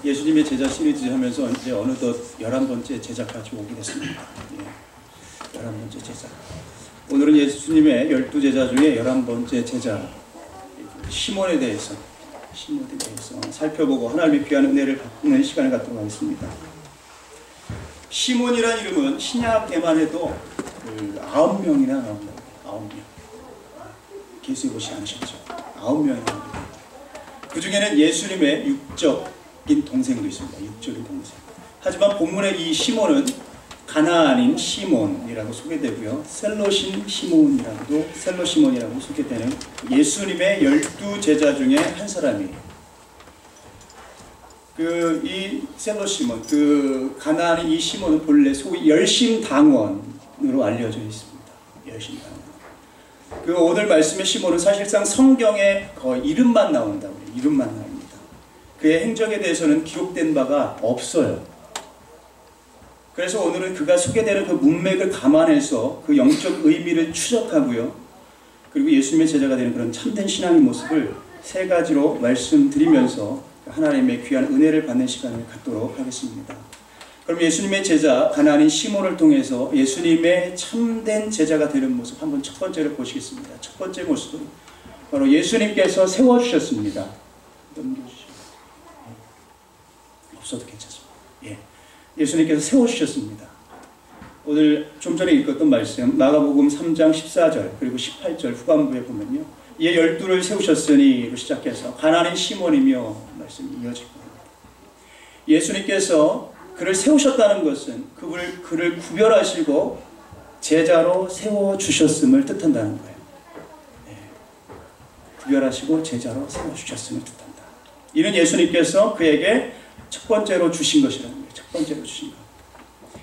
예수님의 제자 시리즈 하면서 이제 어느덧 11번째 제자까지 오게 됐습니다. 예, 11번째 제자. 오늘은 예수님의 12제자 중에 11번째 제자 시몬에 대해서 살펴보고 하나님의 귀한 은혜를 받는 시간을 갖도록 하겠습니다. 시몬이라는 이름은 신약에만 해도 9명이나 나온다고. 9명. 계수해 보시지 않으셨죠? 9명이 나옵니다. 그 중에는 예수님의 육적인 동생도 있습니다. 육적인 동생. 하지만 본문의 이 시몬은 가나안인 시몬이라고 소개되고요. 셀로신 시몬이라고 소개되는 예수님의 12제자 중에 한 사람이에요. 이 셀로 시몬, 가나안인 이 시몬은 본래 소위 열심당원으로 알려져 있습니다. 열심당원. 오늘 말씀의 시몬은 사실상 성경에 거의 이름만 나온다고요. 이름만 나옵니다. 그의 행적에 대해서는 기록된 바가 없어요. 그래서 오늘은 그가 소개되는 그 문맥을 감안해서 그 영적 의미를 추적하고요. 그리고 예수님의 제자가 되는 그런 참된 신앙의 모습을 세 가지로 말씀드리면서 하나님의 귀한 은혜를 받는 시간을 갖도록 하겠습니다. 그럼 예수님의 제자 가나안인 시몬을 통해서 예수님의 참된 제자가 되는 모습 한번 첫 번째로 보시겠습니다. 첫 번째 모습은 바로 예수님께서 세워주셨습니다. 넘겨주시죠. 없어도 괜찮습니다. 예. 예수님께서 세워주셨습니다. 오늘 좀 전에 읽었던 말씀 마가복음 3장 14절 그리고 18절 후반부에 보면요. 이에 12를 세우셨으니로 시작해서 가나안인 시몬이며 말씀이 이어질 겁니다. 예수님께서 그를 세우셨다는 것은 그를 구별하시고 제자로 세워주셨음을 뜻한다는 거예요. 네. 구별하시고 제자로 세워주셨음을 뜻한다. 이는 예수님께서 그에게 첫 번째로 주신 것이라는 거예요. 첫 번째로 주신 것.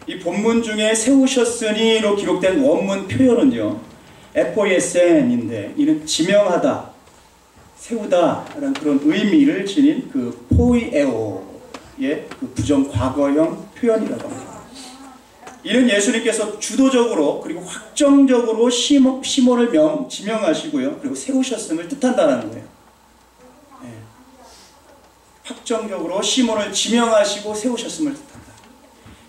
이 본문 중에 세우셨으니로 기록된 원문 표현은요. 에포예센인데 이는 지명하다, 세우다라는 그런 의미를 지닌 포이에오의 부정 과거형 표현이라고 합니다. 이는 예수님께서 주도적으로 그리고 확정적으로 시몬을 지명하시고요. 그리고 세우셨음을 뜻한다는 거예요. 네. 확정적으로 시몬을 지명하시고 세우셨음을 뜻한다.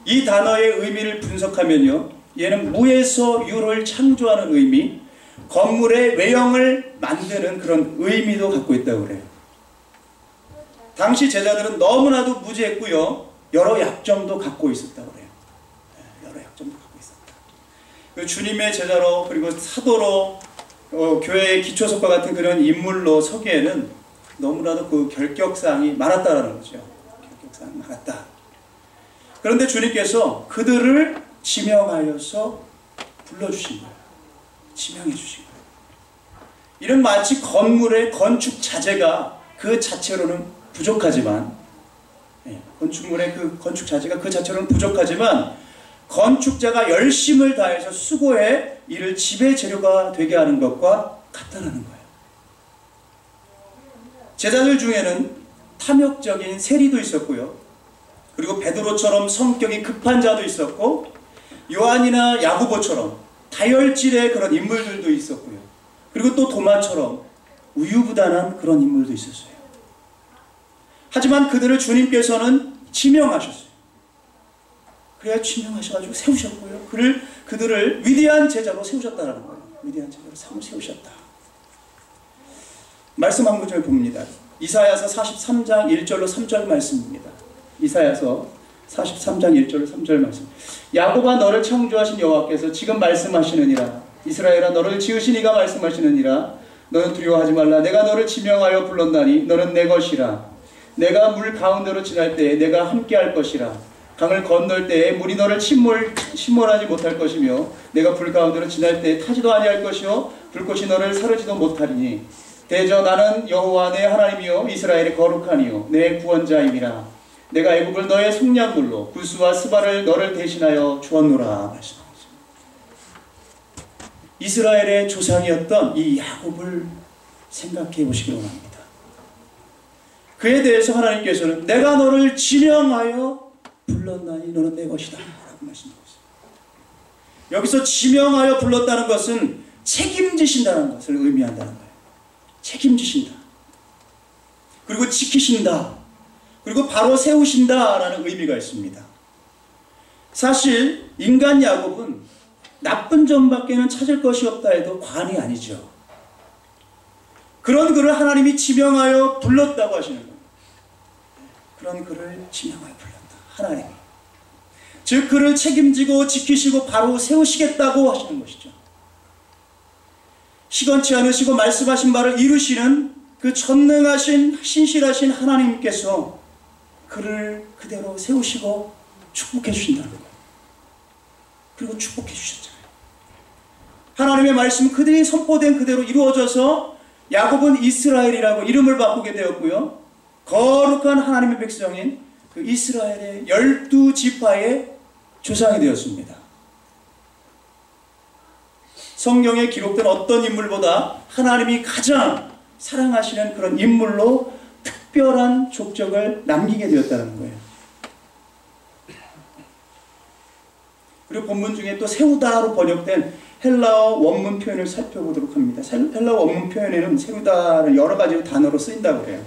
이 단어의 의미를 분석하면요. 얘는 무에서 유를 창조하는 의미, 건물의 외형을 만드는 그런 의미도 갖고 있다고 그래요. 당시 제자들은 너무나도 무지했고요. 여러 약점도 갖고 있었다고 그래요. 여러 약점도 갖고 있었다. 주님의 제자로 그리고 사도로 교회의 기초석과 같은 그런 인물로 서기에는 너무나도 그 결격사항이 많았다는 거죠. 결격사항이 많았다. 그런데 주님께서 그들을 지명하여서 불러주신 거예요. 지명해 주신 거예요. 이런 마치 건물의 건축 자재가 그 자체로는 부족하지만 건축물의 건축 자재가 그 자체로는 부족하지만 건축자가 열심을 다해서 수고해 이를 지배 재료가 되게 하는 것과 같다는 거예요. 제자들 중에는 탐욕적인 세리도 있었고요. 그리고 베드로처럼 성격이 급한 자도 있었고 요한이나 야고보처럼 다혈질의 그런 인물들도 있었고요. 그리고 또 도마처럼 우유부단한 그런 인물도 있었어요. 하지만 그들을 주님께서는 지명하셨어요. 그래야 지명하셔가지고 세우셨고요. 그들을 위대한 제자로 세우셨다는 거예요. 위대한 제자로 세우셨다. 말씀 한 구절 봅니다. 이사야서 43장 1절로 3절 말씀입니다. 이사야서 43장 1절로 3절 말씀. 야곱아 너를 창조하신 여호와께서 지금 말씀하시느니라. 이스라엘아 너를 지으신 이가 말씀하시느니라. 너는 두려워하지 말라. 내가 너를 지명하여 불렀나니 너는 내 것이라. 내가 물 가운데로 지날 때에 내가 함께할 것이라. 강을 건널 때에 물이 너를 침몰하지 못할 것이며 내가 불 가운데로 지날 때에 타지도 아니할 것이요 불꽃이 너를 사르지도 못하리니 대저 나는 여호와 내 하나님이요 이스라엘의 거룩하니요 내 구원자임이라. 내가 애굽을 너의 속량물로 구스와 스바를 너를 대신하여 주었노라 말씀하셨습니다. 이스라엘의 조상이었던 이 야곱을 생각해 보시기 원합니다. 그에 대해서 하나님께서는 내가 너를 지명하여 불렀나니 너는 내 것이다 라고 말씀하고 있습니다. 여기서 지명하여 불렀다는 것은 책임지신다는 것을 의미한다는 거예요. 책임지신다. 그리고 지키신다. 그리고 바로 세우신다라는 의미가 있습니다. 사실 인간 야곱은 나쁜 점밖에는 찾을 것이 없다 해도 과언이 아니죠. 그런 그를 하나님이 지명하여 불렀다고 하시는 겁니다. 그런 그를 지명하여 불렀다. 하나님이. 즉 그를 책임지고 지키시고 바로 세우시겠다고 하시는 것이죠. 시건치 않으시고 말씀하신 바를 이루시는 그 전능하신 신실하신 하나님께서 그를 그대로 세우시고 축복해 주신다는 거예요. 그리고 축복해 주셨잖아요. 하나님의 말씀 그들이 선포된 그대로 이루어져서 야곱은 이스라엘이라고 이름을 바꾸게 되었고요. 거룩한 하나님의 백성인 그 이스라엘의 12지파의 조상이 되었습니다. 성경에 기록된 어떤 인물보다 하나님이 가장 사랑하시는 그런 인물로 특별한 족적을 남기게 되었다는 거예요. 그리고 본문 중에 또 세우다로 번역된 헬라어 원문 표현을 살펴보도록 합니다. 헬라어 원문 표현에는 세우다를 여러 가지 단어로 쓰인다고 해요.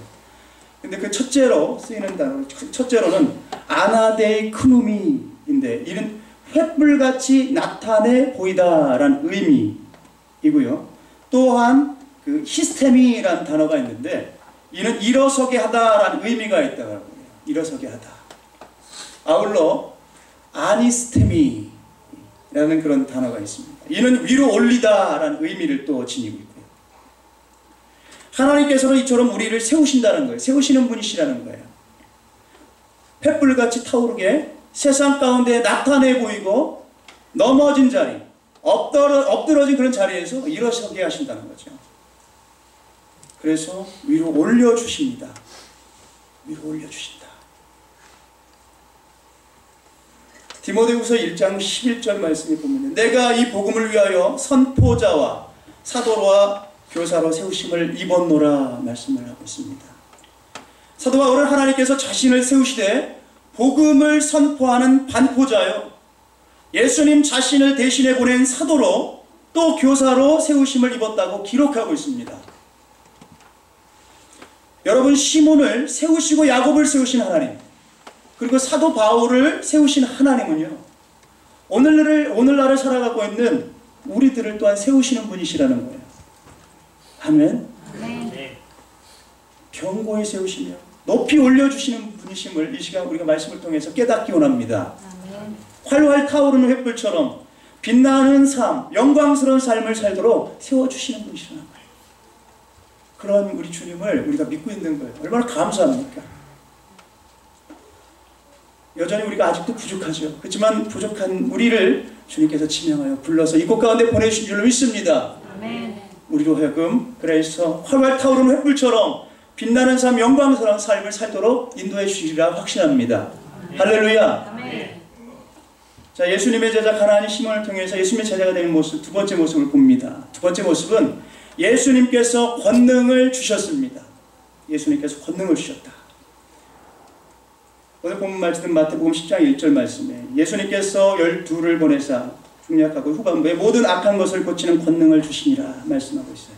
근데 그 첫째로 쓰이는 단어, 첫째로는 아나데이 크누미인데 이는 횃불같이 나타내 보이다라는 의미이고요. 또한 그 히스테미라는 단어가 있는데 이는 일어서게 하다라는 의미가 있다고 해요. 일어서게 하다. 아울러 아니스테미라는 그런 단어가 있습니다. 이는 위로 올리다라는 의미를 또 지니고 있고요. 하나님께서는 이처럼 우리를 세우신다는 거예요. 세우시는 분이시라는 거예요. 횃불같이 타오르게 세상 가운데 나타내 보이고 넘어진 자리, 엎드러진 그런 자리에서 일어서게 하신다는 거죠. 그래서 위로 올려주십니다. 위로 올려주신다. 디모데후서 1장 11절 말씀에 보면 내가 이 복음을 위하여 선포자와 사도와 교사로 세우심을 입었노라 말씀을 하고 있습니다. 사도 바울은 하나님께서 자신을 세우시되 복음을 선포하는 반포자요 예수님 자신을 대신해 보낸 사도로 또 교사로 세우심을 입었다고 기록하고 있습니다. 여러분, 시몬을 세우시고 야곱을 세우신 하나님, 그리고 사도 바울을 세우신 하나님은요, 오늘날을 살아가고 있는 우리들을 또한 세우시는 분이시라는 거예요. 아멘. 네. 견고히 세우시며 높이 올려주시는 분이심을 이 시간 우리가 말씀을 통해서 깨닫기 원합니다. 아멘. 활활 타오르는 횃불처럼 빛나는 삶, 영광스러운 삶을 살도록 세워주시는 분이시라는 거예요. 그런 우리 주님을 우리가 믿고 있는 거예요. 얼마나 감사합니까? 여전히 우리가 아직도 부족하죠. 그렇지만 부족한 우리를 주님께서 지명하여 불러서 이곳 가운데 보내주신 줄로 믿습니다. 아멘. 우리로 하여금 그래서 활활 타오르는 횃불처럼 빛나는 삶, 영광스러운 삶을 살도록 인도해 주시리라 확신합니다. 아멘. 할렐루야. 아멘. 자, 예수님의 제자 가나안의 시몬을 통해서 예수님의 제자가 되는 모습, 두 번째 모습을 봅니다. 두 번째 모습은 예수님께서 권능을 주셨습니다. 예수님께서 권능을 주셨다. 오늘 본문 말씀은 마태복음 10장 1절 말씀에 예수님께서 12를 보내사 중약하고 후반부에 모든 악한 것을 고치는 권능을 주시니라 말씀하고 있어요.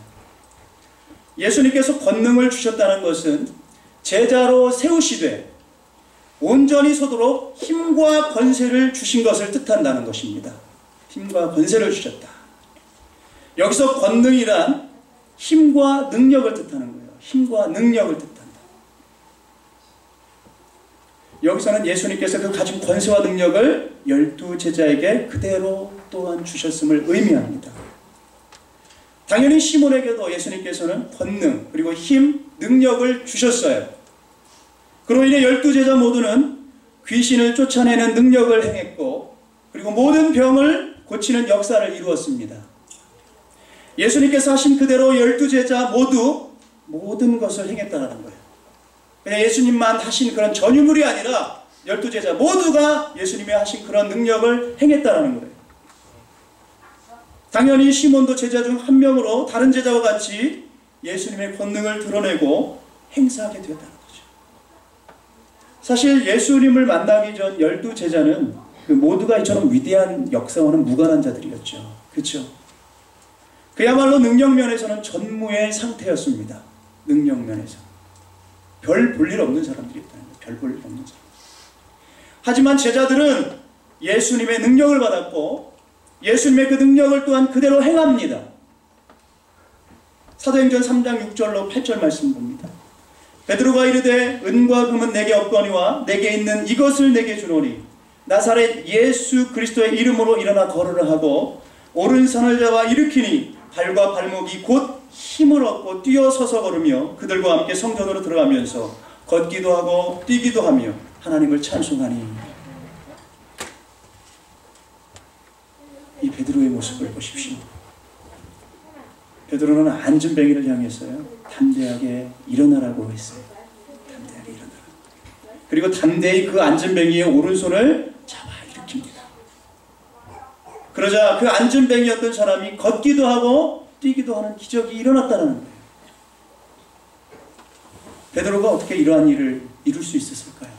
예수님께서 권능을 주셨다는 것은 제자로 세우시되 온전히 서도록 힘과 권세를 주신 것을 뜻한다는 것입니다. 힘과 권세를 주셨다. 여기서 권능이란 힘과 능력을 뜻하는 거예요. 힘과 능력을 뜻한다. 여기서는 예수님께서 그 가진 권세와 능력을 12제자에게 그대로 또한 주셨음을 의미합니다. 당연히 시몬에게도 예수님께서는 권능 그리고 힘, 능력을 주셨어요. 그로 인해 12제자 모두는 귀신을 쫓아내는 능력을 행했고 그리고 모든 병을 고치는 역사를 이루었습니다. 예수님께서 하신 그대로 12제자 모두 모든 것을 행했다는 거예요. 그냥 예수님만 하신 그런 전유물이 아니라 12제자 모두가 예수님이 하신 그런 능력을 행했다는 거예요. 당연히 시몬도 제자 중 한 명으로 다른 제자와 같이 예수님의 권능을 드러내고 행사하게 되었다는 거죠. 사실 예수님을 만나기 전 12제자는 모두가 이처럼 위대한 역사와는 무관한 자들이었죠. 그렇죠? 그야말로 능력면에서는 전무의 상태였습니다. 능력면에서. 별 볼 일 없는 사람들이었다는 거예요. 별 볼 일 없는 사람. 하지만 제자들은 예수님의 능력을 받았고 예수님의 그 능력을 또한 그대로 행합니다. 사도행전 3장 6절로 8절 말씀 봅니다. 베드로가 이르되 은과 금은 내게 없거니와 내게 있는 이것을 내게 주노니 나사렛 예수 그리스도의 이름으로 일어나 걸으라 하고 오른손을 잡아 일으키니 발과 발목이 곧 힘을 얻고 뛰어서서 걸으며 그들과 함께 성전으로 들어가면서 걷기도 하고 뛰기도 하며 하나님을 찬송하니. 이 베드로의 모습을 보십시오. 베드로는 안전뱅이를 향해서요 담대하게 일어나라고 했어요. 담대하게 일어나라. 그리고 담대히 그 안전뱅이의 오른손을 잡아 일으킵니다. 그러자 그 안전뱅이였던 사람이 걷기도 하고 뛰기도 하는 기적이 일어났다는 거예요. 베드로가 어떻게 이러한 일을 이룰 수 있었을까요?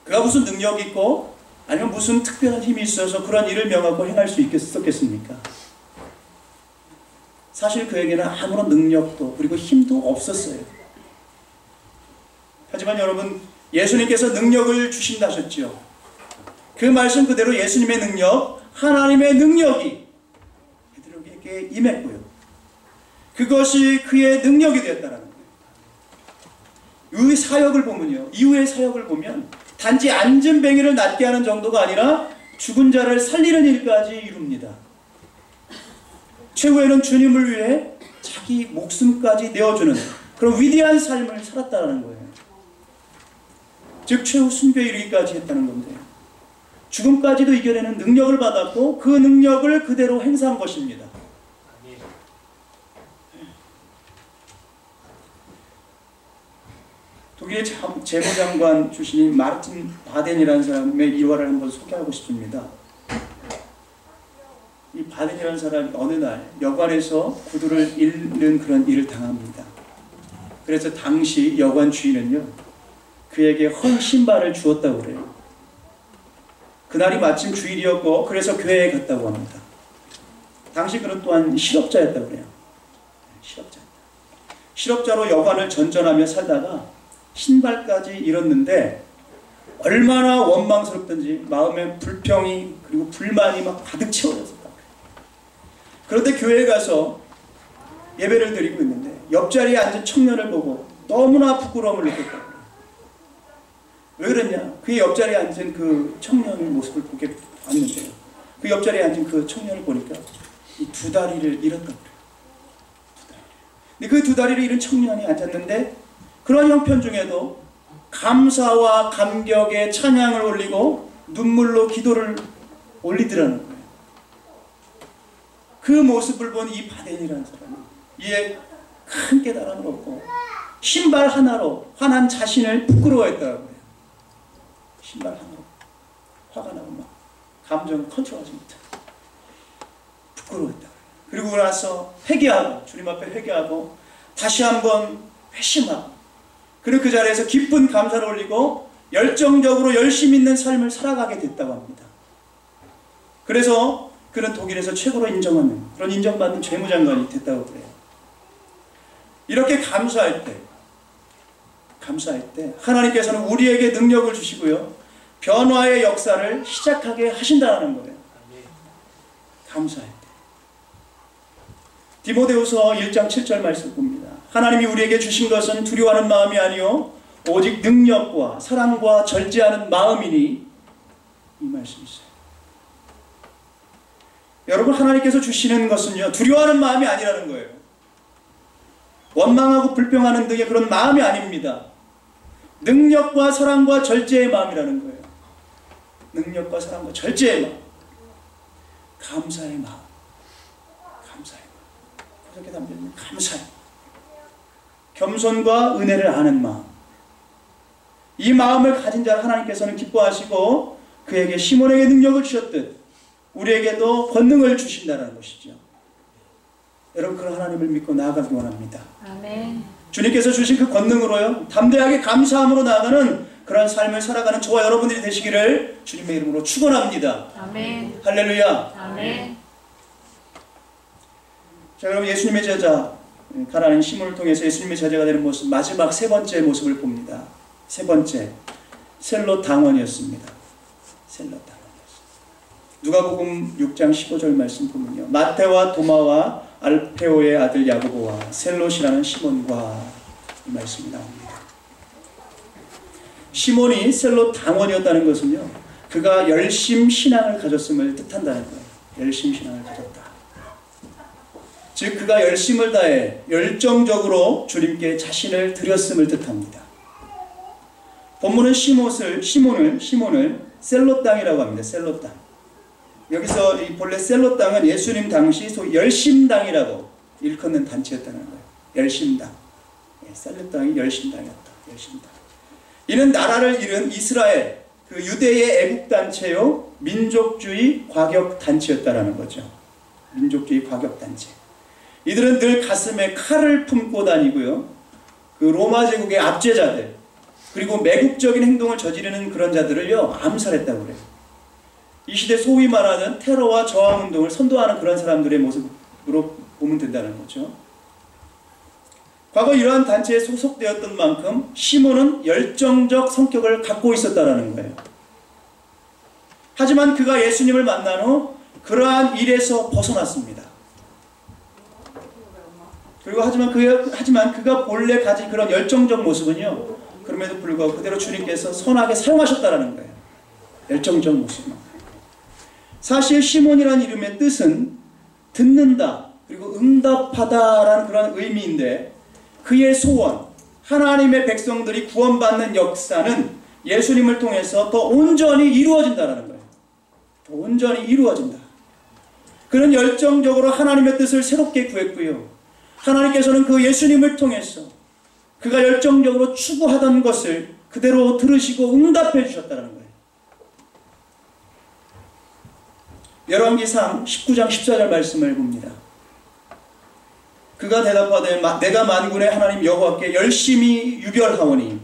그가 무슨 능력이 있고 아니면 무슨 특별한 힘이 있어서 그런 일을 명하고 행할 수 있었겠습니까? 사실 그에게는 아무런 능력도 그리고 힘도 없었어요. 하지만 여러분, 예수님께서 능력을 주신다 하셨죠. 그 말씀 그대로 예수님의 능력, 하나님의 능력이 베드로에게 임했고요. 그것이 그의 능력이 되었다는 거예요. 이 사역을 보면요, 이후의 사역을 보면 단지 안전뱅이를 낫게 하는 정도가 아니라 죽은 자를 살리는 일까지 이룹니다. 최후에는 주님을 위해 자기 목숨까지 내어주는 그런 위대한 삶을 살았다는 거예요. 즉 최후 순교에 이르기까지 했다는 건데 죽음까지도 이겨내는 능력을 받았고 그 능력을 그대로 행사한 것입니다. 독일의 재무장관 출신인 마르틴 바덴이라는 사람의 일화를 한번 소개하고 싶습니다. 이 바덴이라는 사람이 어느 날 여관에서 구두를 잃는 그런 일을 당합니다. 그래서 당시 여관 주인은요 그에게 헌 신발을 주었다고 그래요. 그날이 마침 주일이었고 그래서 교회에 갔다고 합니다. 당시 그는 또한 실업자였다고 그래요. 실업자로 여관을 전전하며 살다가 신발까지 잃었는데 얼마나 원망스럽던지 마음에 불평이 그리고 불만이 막 가득 채워졌다. 그런데 교회에 가서 예배를 드리고 있는데 옆자리에 앉은 청년을 보고 너무나 부끄러움을 느꼈다고. 왜 그랬냐? 그의 옆자리에 앉은 그 청년의 모습을 보게 봤는데요. 그 옆자리에 앉은 그 청년을 보니까 이 두 다리를 잃었다고 그래요. 근데 그 두 다리를 잃은 청년이 앉았는데 그런 형편 중에도 감사와 감격의 찬양을 올리고 눈물로 기도를 올리더라는 거예요. 그 모습을 본 이 바덴이라는 사람은 이에 큰 깨달음을 얻고 신발 하나로 화난 자신을 부끄러워했다고 해요. 신발 하나로 화가 나고 막 감정 컨트롤하지 못하고 부끄러워했다고 해요. 그리고 나서 회개하고 주님 앞에 회개하고 다시 한번 회심하고 그리고 그 자리에서 기쁜 감사를 올리고 열정적으로 열심히 있는 삶을 살아가게 됐다고 합니다. 그래서 그는 독일에서 최고로 인정하는 그런 인정받는 재무장관이 됐다고 그래요. 이렇게 감사할 때 하나님께서는 우리에게 능력을 주시고요 변화의 역사를 시작하게 하신다는 거예요. 감사할 때. 디모데후서 1장 7절 말씀 봅니다. 하나님이 우리에게 주신 것은 두려워하는 마음이 아니요 오직 능력과 사랑과 절제하는 마음이니 이 말씀이 있어요. 여러분 하나님께서 주시는 것은요 두려워하는 마음이 아니라는 거예요. 원망하고 불평하는 등의 그런 마음이 아닙니다. 능력과 사랑과 절제의 마음이라는 거예요. 능력과 사랑과 절제의 마음, 감사의 마음, 그렇게 담겨있는 감사의 마음, 겸손과 은혜를 아는 마음. 이 마음을 가진 자를 하나님께서는 기뻐하시고 그에게 시몬에게 능력을 주셨듯 우리에게도 권능을 주신다는 것이죠. 여러분 그런 하나님을 믿고 나아가기 원합니다. 아멘. 주님께서 주신 그 권능으로요 담대하게 감사함으로 나아가는 그런 삶을 살아가는 저와 여러분들이 되시기를 주님의 이름으로 축원합니다. 아멘. 할렐루야. 아멘. 자, 그럼 예수님의 제자 가나안 시몬을 통해서 예수님의 제자가 되는 모습 마지막 세 번째 모습을 봅니다. 세 번째, 셀롯 당원이었습니다. 셀롯 당원이었습니다. 누가복음 6장 15절 말씀 보면요. 마테와 도마와 알페오의 아들 야고보와 셀롯이라는 시몬과 이 말씀이 나옵니다. 시몬이 셀롯 당원이었다는 것은요, 그가 열심 신앙을 가졌음을 뜻한다는 거예요. 열심 신앙을 가졌다. 즉 그가 열심을 다해 열정적으로 주님께 자신을 드렸음을 뜻합니다. 본문은 시몬을 셀롯 땅이라고 합니다. 셀롯 땅. 여기서 이 본래 셀롯 땅은 예수님 당시 소위 열심당이라고 일컫는 단체였다는 거예요. 열심당. 셀롯 땅이 열심당이었다. 열심당. 이는 나라를 잃은 이스라엘, 그 유대의 애국단체요, 민족주의 과격단체였다라는 거죠. 민족주의 과격단체. 이들은 늘 가슴에 칼을 품고 다니고요, 그 로마 제국의 압제자들, 그리고 매국적인 행동을 저지르는 그런 자들을요, 암살했다고 그래요. 이 시대 소위 말하는 테러와 저항운동을 선도하는 그런 사람들의 모습으로 보면 된다는 거죠. 과거 이러한 단체에 소속되었던 만큼 시몬은 열정적 성격을 갖고 있었다는 거예요. 하지만 그가 예수님을 만난 후 그러한 일에서 벗어났습니다. 그리고 하지만 그가 본래 가진 그런 열정적 모습은요, 그럼에도 불구하고 그대로 주님께서 선하게 사용하셨다는 거예요. 열정적 모습만. 사실 시몬이라는 이름의 뜻은 듣는다, 그리고 응답하다라는 그런 의미인데, 그의 소원, 하나님의 백성들이 구원받는 역사는 예수님을 통해서 더 온전히 이루어진다는 거예요. 더 온전히 이루어진다. 그는 열정적으로 하나님의 뜻을 새롭게 구했고요, 하나님께서는 그 예수님을 통해서 그가 열정적으로 추구하던 것을 그대로 들으시고 응답해 주셨다는 거예요. 열왕기상 19장 14절 말씀을 봅니다. 그가 대답하되 내가 만군의 하나님 여호와께 열심히 유별하오니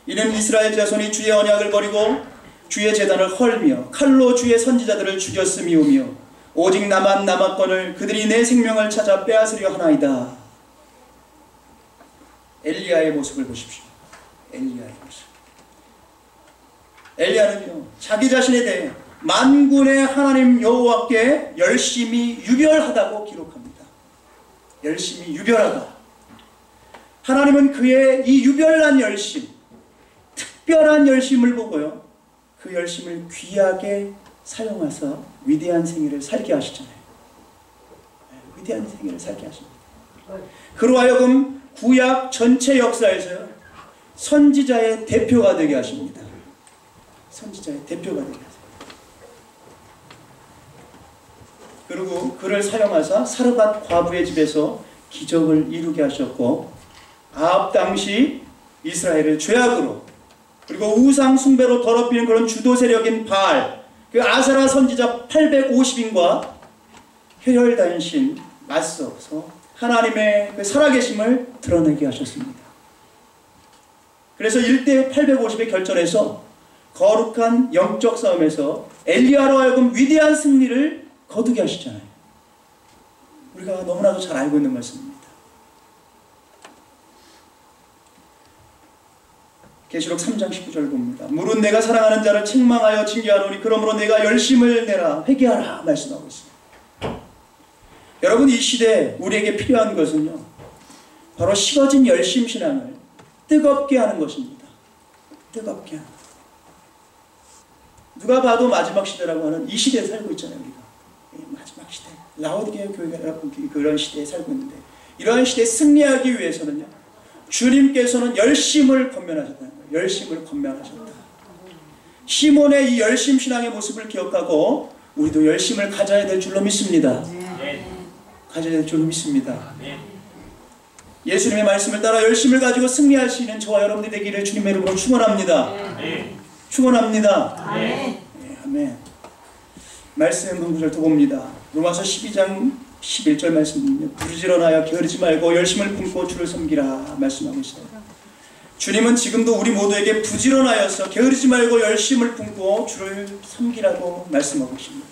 이는 이스라엘 자손이 주의 언약을 버리고 주의 제단을 헐며 칼로 주의 선지자들을 죽였음이오며 오직 나만 남았거늘 그들이 내 생명을 찾아 빼앗으려 하나이다. 엘리야의 모습을 보십시오. 엘리야의 모습. 엘리야는요, 자기 자신에 대해 만군의 하나님 여호와께 열심히 유별하다고 기록합니다. 열심히 유별하다. 하나님은 그의 이 유별난 열심, 특별한 열심을 보고요, 그 열심을 귀하게 사용해서 위대한 생애를 살게 하시잖아요. 위대한 생애를 살게 하십니다. 그로 하여금 구약 전체 역사에서요, 선지자의 대표가 되게 하십니다. 선지자의 대표가 되게 하세요. 그리고 그를 사용하사 사르밧 과부의 집에서 기적을 이루게 하셨고, 아합 당시 이스라엘을 죄악으로 그리고 우상 숭배로 더럽히는 그런 주도 세력인 바알, 그 아세라 선지자 850인과 혈혈단신 맞서서 하나님의 그 살아계심을 드러내게 하셨습니다. 그래서 1대 850의 결전에서 거룩한 영적 싸움에서 엘리야로 하여금 위대한 승리를 거두게 하시잖아요. 우리가 너무나도 잘 알고 있는 말씀입니다. 계시록 3장 19절 봅니다. 물은 내가 사랑하는 자를 책망하여 징계하노니 그러므로 내가 열심을 내라 회개하라 말씀하고 있습니다. 여러분, 이 시대에 우리에게 필요한 것은요, 바로 식어진 열심 신앙을 뜨겁게 하는 것입니다. 뜨겁게 하는 것. 누가 봐도 마지막 시대라고 하는 이 시대에 살고 있잖아요. 우리가 마지막 시대, 라오디게아 교회가 그런 시대에 살고 있는데, 이러한 시대에 승리하기 위해서는요, 주님께서는 열심을 권면하셨다는 거예요. 열심을 권면하셨다. 시몬의 이 열심 신앙의 모습을 기억하고 우리도 열심을 가져야 될 줄로 믿습니다. 가져야 될 줄로 믿습니다. 예수님의 말씀을 따라 열심을 가지고 승리할 수 있는 저와 여러분들이 되기를 주님의 이름으로 축원합니다. 축원합니다. 아멘. 말씀 한 구절 더 봅니다. 로마서 12장 11절 말씀입니다. 부지런하여 게으르지 말고 열심을 품고 주를 섬기라 말씀하고 있어요. 주님은 지금도 우리 모두에게 부지런하여서 게으르지 말고 열심을 품고 주를 섬기라고 말씀하고 계십니다.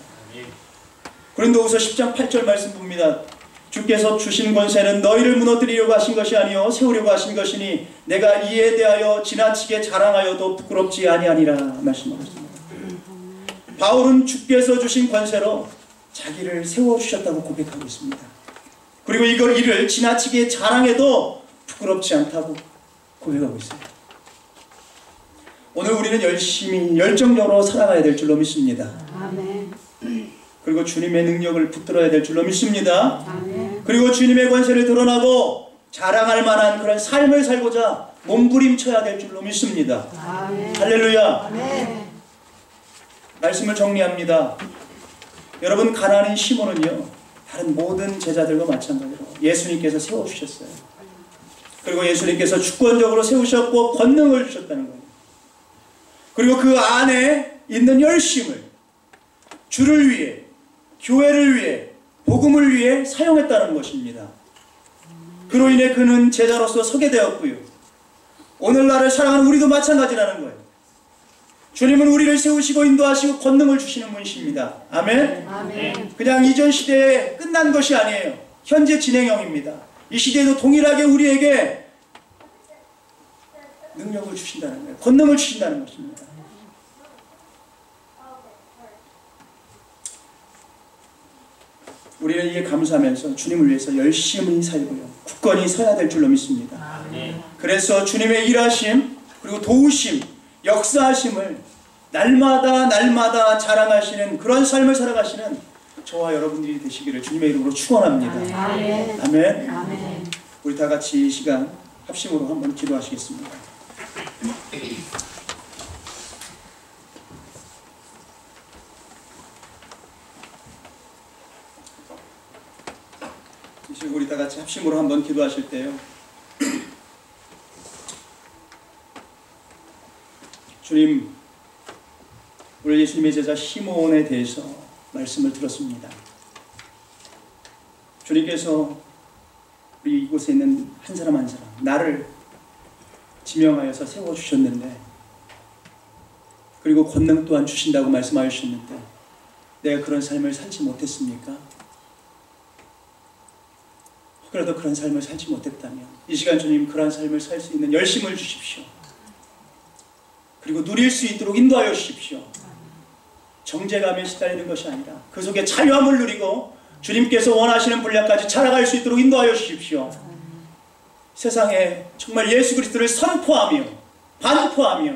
고린도후서 10장 8절 말씀 봅니다. 주께서 주신 권세는 너희를 무너뜨리려고 하신 것이 아니요 세우려고 하신 것이니 내가 이에 대하여 지나치게 자랑하여도 부끄럽지 아니하니라 말씀하고 있습니다. 바울은 주께서 주신 권세로 자기를 세워주셨다고 고백하고 있습니다. 그리고 이를 지나치게 자랑해도 부끄럽지 않다고 고백하고 있어요. 오늘 우리는 열심히 열정적으로 살아가야 될 줄로 믿습니다. 아멘. 그리고 주님의 능력을 붙들어야 될 줄로 믿습니다. 아멘. 그리고 주님의 권세를 드러나고 자랑할 만한 그런 삶을 살고자 몸부림쳐야 될 줄로 믿습니다. 아멘. 할렐루야. 아멘. 말씀을 정리합니다. 여러분, 가나안인 시몬은요, 다른 모든 제자들과 마찬가지로 예수님께서 세워주셨어요. 그리고 예수님께서 주권적으로 세우셨고 권능을 주셨다는 거예요. 그리고 그 안에 있는 열심을 주를 위해, 교회를 위해, 복음을 위해 사용했다는 것입니다. 그로 인해 그는 제자로서 서게 되었고요. 오늘날을 사랑하는 우리도 마찬가지라는 거예요. 주님은 우리를 세우시고 인도하시고 권능을 주시는 분이십니다. 아멘? 아멘. 그냥 이전 시대에 끝난 것이 아니에요. 현재 진행형입니다. 이 시대에도 동일하게 우리에게 능력을 주신다는 거예요. 권능을 주신다는 것입니다. 우리는 이에 감사하면서 주님을 위해서 열심히 살고요, 굳건히 서야 될 줄로 믿습니다. 그래서 주님의 일하심, 그리고 도우심, 역사하심을 날마다 자랑하시는 그런 삶을 살아가시는 저와 여러분들이 되시기를 주님의 이름으로 축원합니다. 아멘. 아멘. 아멘. 우리 다 같이 이 시간 합심으로 한번 기도하시겠습니다. 이제 우리 다 같이 합심으로 한번 기도하실 때요, 주님, 우리 예수님의 제자 시몬에 대해서 말씀을 들었습니다. 주님께서 우리 이곳에 있는 한 사람 한 사람, 나를 지명하여서 세워주셨는데, 그리고 권능 또한 주신다고 말씀하셨는데 내가 그런 삶을 살지 못했습니까? 혹여라도 그런 삶을 살지 못했다면 이 시간 주님, 그런 삶을 살 수 있는 열심을 주십시오. 그리고 누릴 수 있도록 인도하여 주십시오. 정죄감에 시달리는 것이 아니라 그 속에 자유함을 누리고 주님께서 원하시는 분량까지 자라갈 수 있도록 인도하여 주십시오. 세상에 정말 예수 그리스도를 선포하며 반포하며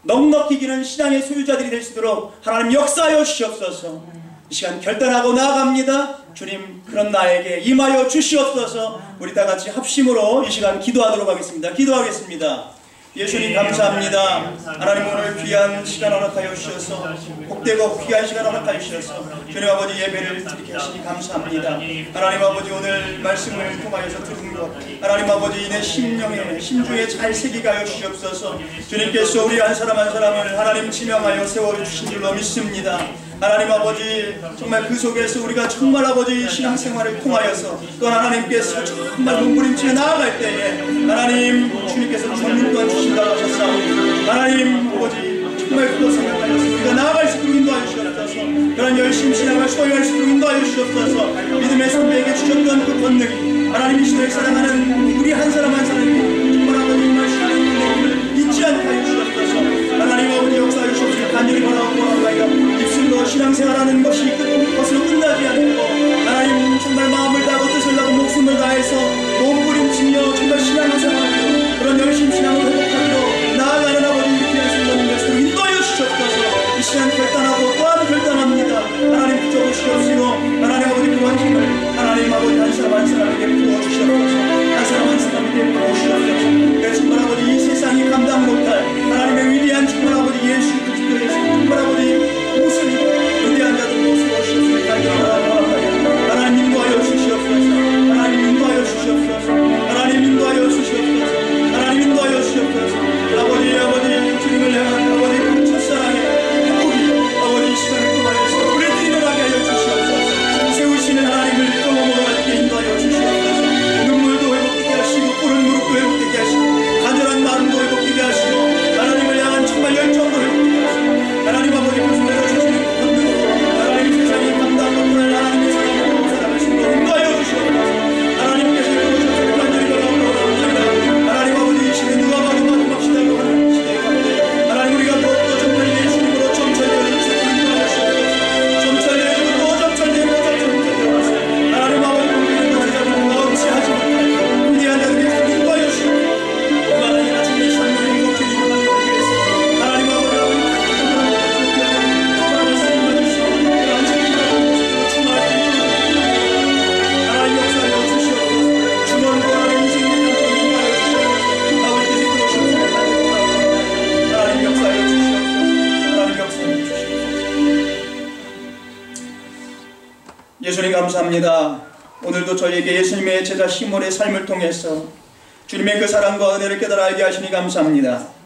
넉넉히 기는 신앙의 소유자들이 될 수 있도록 하나님 역사하여 주시옵소서. 이 시간 결단하고 나아갑니다. 주님, 그런 나에게 임하여 주시옵소서. 우리 다 같이 합심으로 이 시간 기도하도록 하겠습니다. 기도하겠습니다. 예수님 감사합니다. 하나님, 오늘 귀한 시간 허락하여 주셔서, 복되고 귀한 시간 허락하여 주셔서 주님 아버지 예배를 드리게 하시니 감사합니다. 하나님 아버지, 오늘 말씀을 통하여서 들은 것 하나님 아버지 내 심령에 심중에 잘 새기게 하여 주시옵소서. 주님께서 우리 한 사람 한 사람을 하나님 지명하여 세워주신 줄로 믿습니다. 하나님 아버지, 정말 그 속에서 우리가 정말 아버지 신앙생활을 통하여서 또 하나님께서 정말 몸부림치며 나아갈 때에 하나님 주님께서 권능 또한 주신다고 하셨사오니 하나님 아버지, 정말 그것 생각하여서 우리가 나아갈 수 있도록 인도하여 주시옵소서. 그런 열심 신앙을 소유할 수 있도록 인도하여 주시옵소서. 믿음의 선배에게 주셨던 그 권능이 하나님 이 시대를 사랑하는 우리 한 사람 한 사람이 정말 아버지 말씀하는 권능을 잊지 않게 하여 주시옵소서. 하나님 아버지 역사하여 주시옵소서. 간절히 바라옵고 입술로 신앙생활하는 것이 것으로 끝나지 않고 하나님 정말 마음을 다하고 뜻을 다하고 목숨을 다해서 몸부림치며 정말 신앙생활하며 그런 열심 신앙을 회복하기로 나아가는 아버지 귀한 성도님 것으로 인도하여 주시옵소서. 이 시간 결단하고 또한 결단합니다. 하나님 붙여주시옵시고 하나님 아버지 그런 힘을 하나님 아버지 한 사람 한 사람에게 부어주시옵소서. 한 사람 한 사람에게 부어주시옵소서. 예수님 감사합니다. 오늘도 저에게 예수님의 제자 시몬의 삶을 통해서 주님의 그 사랑과 은혜를 깨달아 알게 하시니 감사합니다.